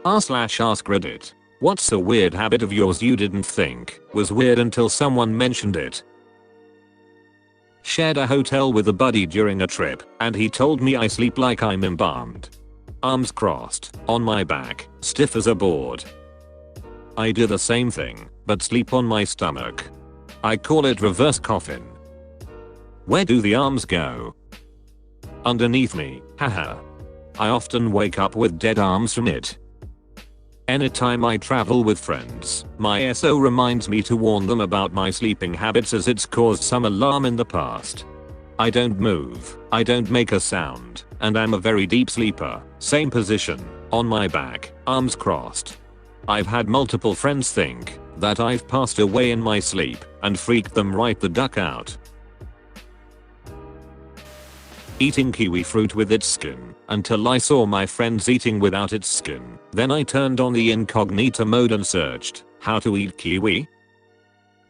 r/AskReddit. What's a weird habit of yours you didn't think was weird until someone mentioned it? Shared a hotel with a buddy during a trip, and he told me I sleep like I'm embalmed. Arms crossed, on my back, stiff as a board. I do the same thing, but sleep on my stomach. I call it reverse coffin. Where do the arms go? Underneath me, haha. I often wake up with dead arms from it. Anytime I travel with friends, my SO reminds me to warn them about my sleeping habits as it's caused some alarm in the past. I don't move, I don't make a sound, and I'm a very deep sleeper, same position, on my back, arms crossed. I've had multiple friends think that I've passed away in my sleep and freaked them right the duck out. Eating kiwi fruit with its skin, until I saw my friends eating without its skin. Then I turned on the incognito mode and searched how to eat kiwi.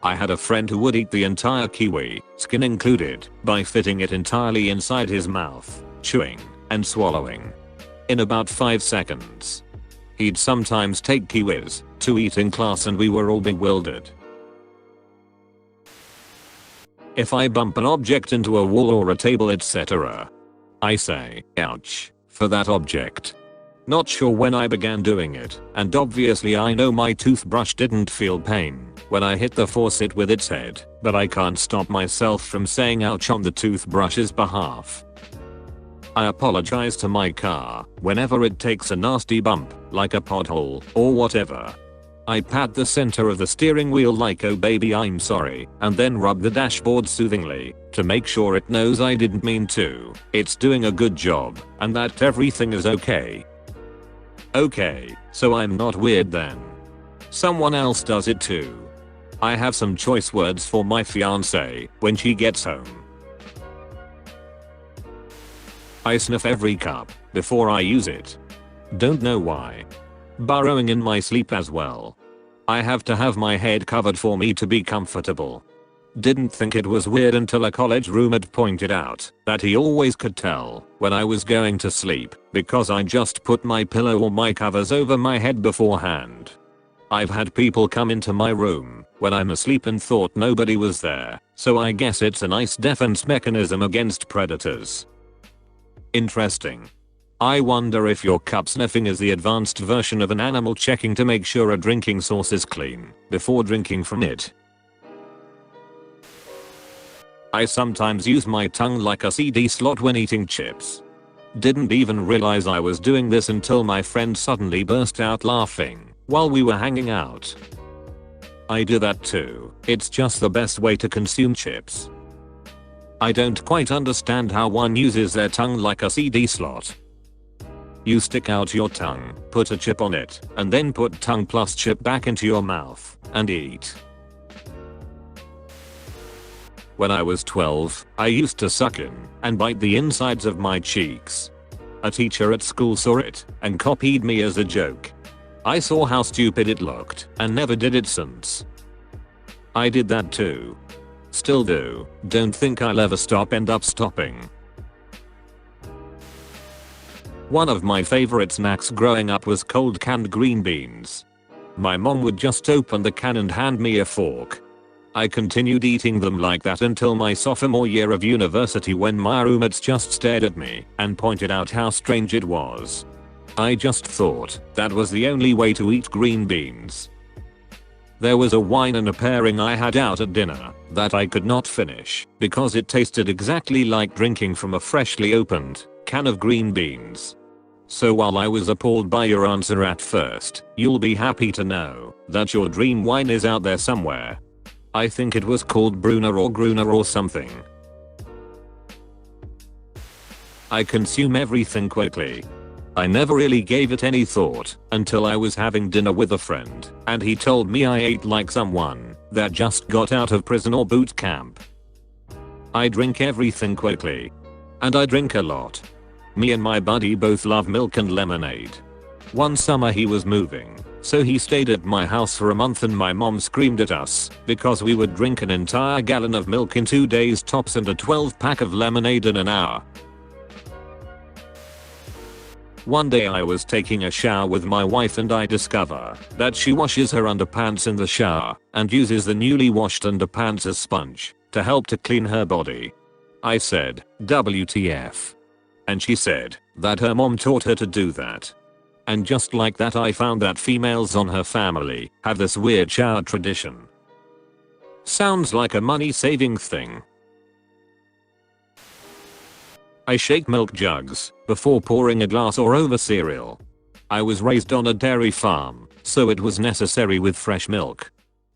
I had a friend who would eat the entire kiwi, skin included, by fitting it entirely inside his mouth, chewing and swallowing in about 5 seconds. He'd sometimes take kiwis to eat in class and we were all bewildered. If I bump an object into a wall or a table etc., I say, ouch, for that object. Not sure when I began doing it, and obviously I know my toothbrush didn't feel pain when I hit the faucet with its head, but I can't stop myself from saying ouch on the toothbrush's behalf. I apologize to my car whenever it takes a nasty bump, like a pothole or whatever. I pat the center of the steering wheel like oh baby I'm sorry, and then rub the dashboard soothingly to make sure it knows I didn't mean to, it's doing a good job, and that everything is okay. Okay, so I'm not weird then. Someone else does it too. I have some choice words for my fiance when she gets home. I sniff every cup before I use it. Don't know why. Burrowing in my sleep as well. I have to have my head covered for me to be comfortable. Didn't think it was weird until a college roommate pointed out that he always could tell when I was going to sleep because I just put my pillow or my covers over my head beforehand. I've had people come into my room when I'm asleep and thought nobody was there, so I guess it's a nice defense mechanism against predators. Interesting. I wonder if your cup sniffing is the advanced version of an animal checking to make sure a drinking source is clean before drinking from it. I sometimes use my tongue like a CD slot when eating chips. Didn't even realize I was doing this until my friend suddenly burst out laughing while we were hanging out. I do that too, it's just the best way to consume chips. I don't quite understand how one uses their tongue like a CD slot. You stick out your tongue, put a chip on it, and then put tongue plus chip back into your mouth and eat. When I was 12, I used to suck in and bite the insides of my cheeks. A teacher at school saw it and copied me as a joke. I saw how stupid it looked and never did it since. I did that too. Still do, don't think I'll ever end up stopping. One of my favorite snacks growing up was cold canned green beans. My mom would just open the can and hand me a fork. I continued eating them like that until my sophomore year of university when my roommates just stared at me and pointed out how strange it was. I just thought that was the only way to eat green beans. There was a wine and a pairing I had out at dinner that I could not finish because it tasted exactly like drinking from a freshly opened can of green beans. So while I was appalled by your answer at first, you'll be happy to know that your dream wine is out there somewhere. I think it was called Bruner or Gruner or something. I consume everything quickly. I never really gave it any thought until I was having dinner with a friend and he told me I ate like someone that just got out of prison or boot camp. I drink everything quickly. And I drink a lot. Me and my buddy both love milk and lemonade. One summer he was moving, so he stayed at my house for a month and my mom screamed at us because we would drink an entire gallon of milk in 2 days tops and a 12-pack of lemonade in an hour. One day I was taking a shower with my wife and I discover that she washes her underpants in the shower and uses the newly washed underpants as sponge to help to clean her body. I said, WTF? And she said that her mom taught her to do that. And just like that I found that females on her family have this weird shower tradition. Sounds like a money saving thing. I shake milk jugs before pouring a glass or over cereal. I was raised on a dairy farm, so it was necessary with fresh milk.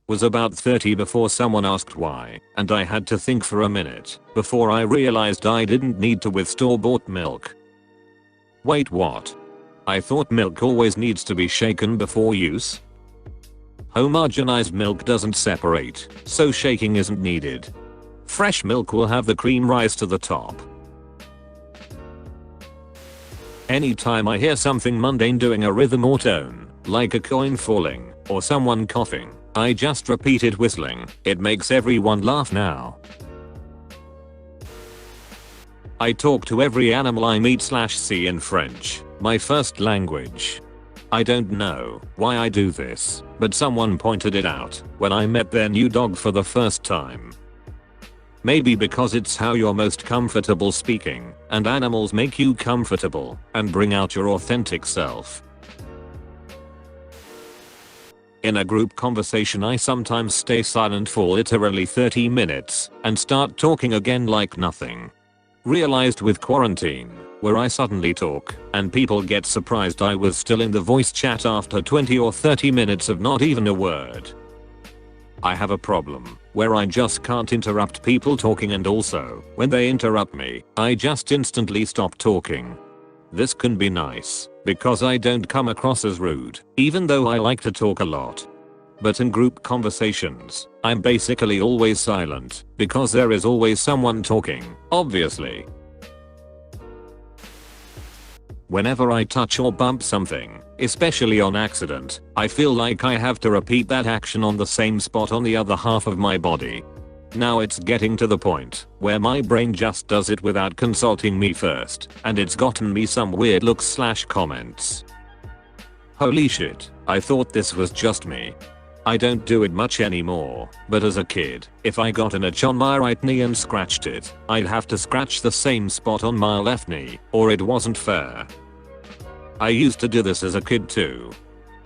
Was about 30 before someone asked why, and I had to think for a minute before I realized I didn't need to with store-bought milk. Wait, what? I thought milk always needs to be shaken before use? Homogenized milk doesn't separate, so shaking isn't needed. Fresh milk will have the cream rise to the top. Anytime I hear something mundane doing a rhythm or tone, like a coin falling, or someone coughing, I just repeat it whistling. It makes everyone laugh now. I talk to every animal I meet/see in French, my first language. I don't know why I do this, but someone pointed it out when I met their new dog for the first time. Maybe because it's how you're most comfortable speaking, and animals make you comfortable and bring out your authentic self. In a group conversation I sometimes stay silent for literally 30 minutes and start talking again like nothing. Realized with quarantine, where I suddenly talk and people get surprised I was still in the voice chat after 20 or 30 minutes of not even a word. I have a problem where I just can't interrupt people talking, and also, when they interrupt me, I just instantly stop talking. This can be nice because I don't come across as rude, even though I like to talk a lot. But in group conversations, I'm basically always silent because there is always someone talking, obviously. Whenever I touch or bump something, especially on accident, I feel like I have to repeat that action on the same spot on the other half of my body. Now it's getting to the point where my brain just does it without consulting me first, and it's gotten me some weird looks/comments. Holy shit, I thought this was just me. I don't do it much anymore, but as a kid, if I got an itch on my right knee and scratched it, I'd have to scratch the same spot on my left knee, or it wasn't fair. I used to do this as a kid too.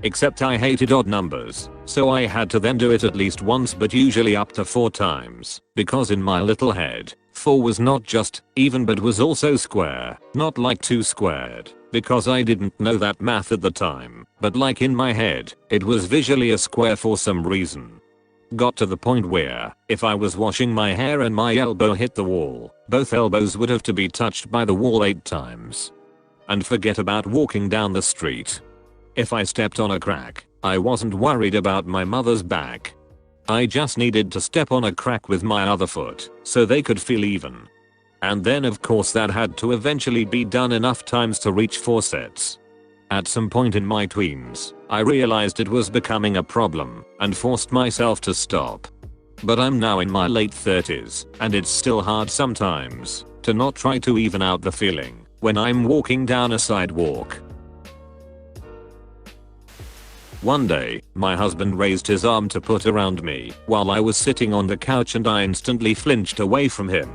Except I hated odd numbers, so I had to then do it at least once, but usually up to 4 times, because in my little head, 4 was not just even but was also square, not like 2 squared, because I didn't know that math at the time, but like in my head, it was visually a square for some reason. Got to the point where, if I was washing my hair and my elbow hit the wall, both elbows would have to be touched by the wall 8 times. And forget about walking down the street. If I stepped on a crack, I wasn't worried about my mother's back. I just needed to step on a crack with my other foot, so they could feel even. And then of course that had to eventually be done enough times to reach 4 sets. At some point in my tweens, I realized it was becoming a problem and forced myself to stop. But I'm now in my late 30s, and it's still hard sometimes to not try to even out the feeling when I'm walking down a sidewalk. One day, my husband raised his arm to put around me while I was sitting on the couch, and I instantly flinched away from him.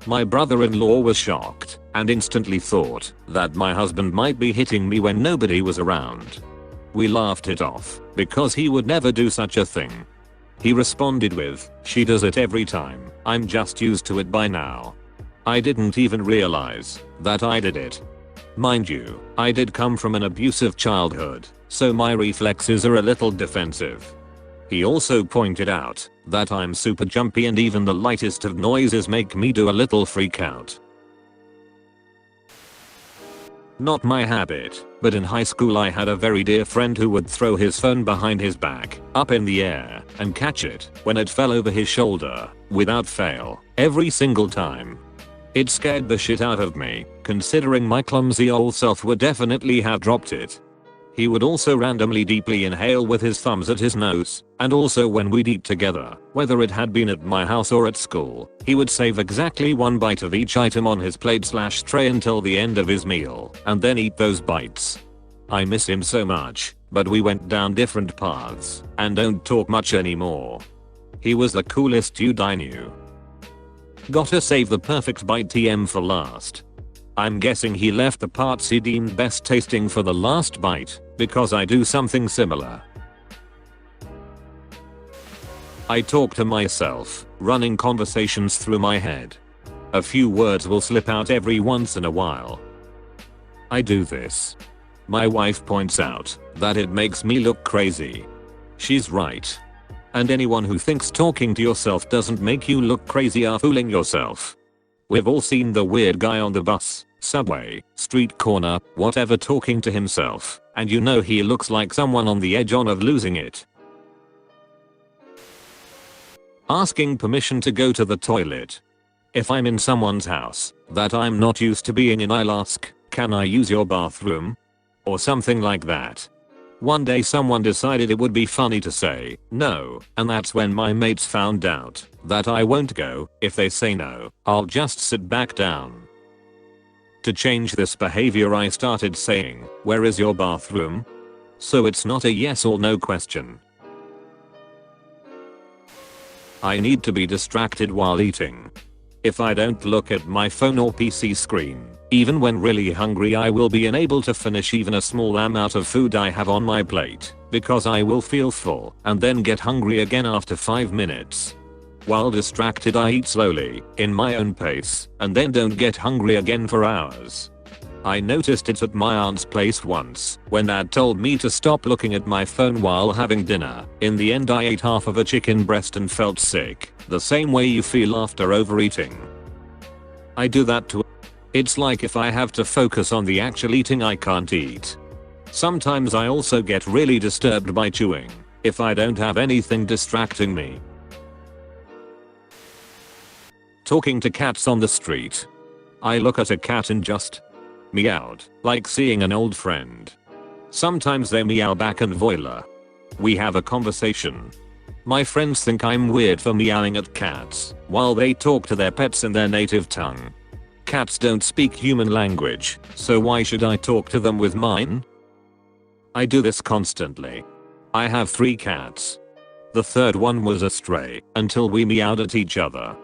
My brother-in-law was shocked and instantly thought that my husband might be hitting me when nobody was around. We laughed it off because he would never do such a thing. He responded with, "She does it every time, I'm just used to it by now." I didn't even realize that I did it. Mind you, I did come from an abusive childhood, so my reflexes are a little defensive. He also pointed out that I'm super jumpy and even the lightest of noises make me do a little freak out. Not my habit, but in high school I had a very dear friend who would throw his phone behind his back, up in the air, and catch it when it fell over his shoulder, without fail, every single time. It scared the shit out of me, considering my clumsy old self would definitely have dropped it. He would also randomly deeply inhale with his thumbs at his nose, and also when we'd eat together, whether it had been at my house or at school, he would save exactly one bite of each item on his plate/tray until the end of his meal, and then eat those bites. I miss him so much, but we went down different paths, and don't talk much anymore. He was the coolest dude I knew. Gotta save the perfect bite TM for last. I'm guessing he left the parts he deemed best tasting for the last bite, because I do something similar. I talk to myself, running conversations through my head. A few words will slip out every once in a while. I do this. My wife points out that it makes me look crazy. She's right. And anyone who thinks talking to yourself doesn't make you look crazy are fooling yourself. We've all seen the weird guy on the bus, subway, street corner, whatever talking to himself, and you know he looks like someone on the edge of losing it. Asking permission to go to the toilet. If I'm in someone's house that I'm not used to being in, I'll ask, "Can I use your bathroom?" Or something like that. One day someone decided it would be funny to say no, and that's when my mates found out that I won't go. If they say no, I'll just sit back down. To change this behavior, I started saying, "Where is your bathroom?" So it's not a yes or no question. I need to be distracted while eating. If I don't look at my phone or PC screen, even when really hungry, I will be unable to finish even a small amount of food I have on my plate, because I will feel full and then get hungry again after 5 minutes. While distracted, I eat slowly, in my own pace, and then don't get hungry again for hours. I noticed it at my aunt's place once, when Dad told me to stop looking at my phone while having dinner. In the end, I ate half of a chicken breast and felt sick, the same way you feel after overeating. I do that too. It's like if I have to focus on the actual eating, I can't eat. Sometimes I also get really disturbed by chewing, if I don't have anything distracting me. Talking to cats on the street. I look at a cat and just meowed, like seeing an old friend. Sometimes they meow back and voila. We have a conversation. My friends think I'm weird for meowing at cats, while they talk to their pets in their native tongue. Cats don't speak human language, so why should I talk to them with mine? I do this constantly. I have 3 cats. The third one was a stray, until we meowed at each other.